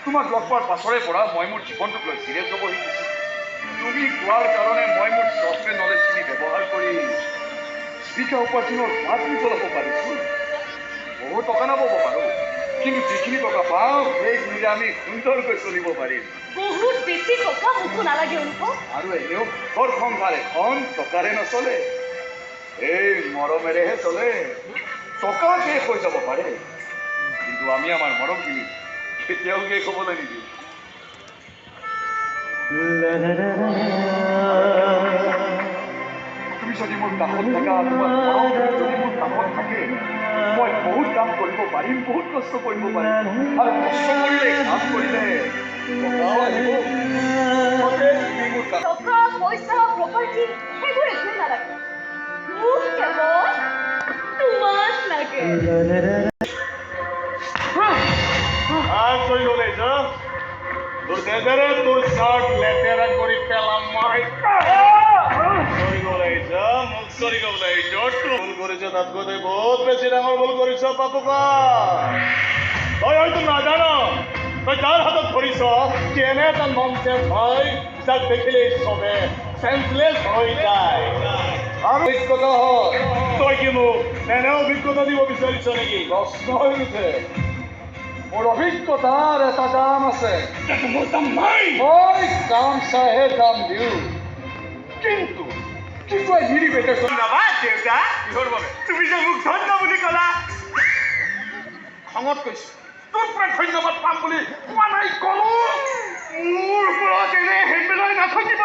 তোমাক লগ পোৱাৰ পাছৰে পৰা মই মোৰ জীৱনটোক লৈ চিৰিয়াছ হ'ব শিকিছোঁ। তুমি কোৱাৰ কাৰণে মই মোৰ ছফ্টৱেৰ নলেজখিনি ব্যৱহাৰ কৰি জীৱিকা উপাৰ্জনৰ বাট ল'ব পাৰিছোঁ। বহুত টকা নাপাব পাৰোঁ, কিন্তু যিখিনি টকা পাওঁ সেইখিনিৰে আমি সুন্দৰকৈ চলিব পাৰিম। বহুত বেছি টকা মোকো নালাগে অনুভৱ। আৰু এনেও ঘৰ সংসাৰ এখন টকাৰে নচলে, এই মৰমেৰেহে চলে। টকা শেষ হৈ যাব পাৰে, কিন্তু আমি আমাৰ মৰমখিনি কেতিয়াও শেষ হ'বলৈ নিদিওঁ। তুমি যদি মোৰ কাষত থাকা, তোমাৰ মৰম যদি মোৰ কাষত থাকে, মই বহুত কাম কৰিব পাৰিম, বহুত কষ্ট কৰিব পাৰিম। আৰু কষ্ট কৰিলে, কাম কৰিলে টকাও আহিব। মুঠতে তুমি মোৰ কাষত। টকা পইচা প্ৰপাৰ্টি সেইবোৰ একোৱেই নালাগে, মোক কেৱল তোমাক লাগে। তোর দেদারে তোর শার্ট লেতেরা করে পেলাম মই সরি গলাইছ মুখ সরি গলাইছ ভুল করেছ তাত গতে বহুত বেশি ডাঙর ভুল করেছ পাপুকা তই হয়তো না জানো তই যার হাতত ধরিছ কেনে তার ননসেন্স হয় যাক দেখিলেই সবে সেন্সলেস হয়ে যায়। আর অভিজ্ঞতা হয় তই কি মোক এনে অভিজ্ঞতা দিব বিচাৰিছ নেকি? প্ৰশ্ন হৈ উঠে। মোৰ অভিজ্ঞতাৰ এটা দাম আছে। মোৰ দাম নাই। মই কাম চাইহে দাম দিওঁ। কিন্তু হেৰি বেটাৰ ধন্যবাদ দেউতা। কিহৰ বাবে? তুমি যে মোক ধন্য বুলি ক'লা। খঙত কৈছো, তোৰ পৰা ধন্যবাদ পাম বুলি কোৱা নাই, ক'লো মোৰ ওপৰত এনে হেম্বেলাই নাথাকিব।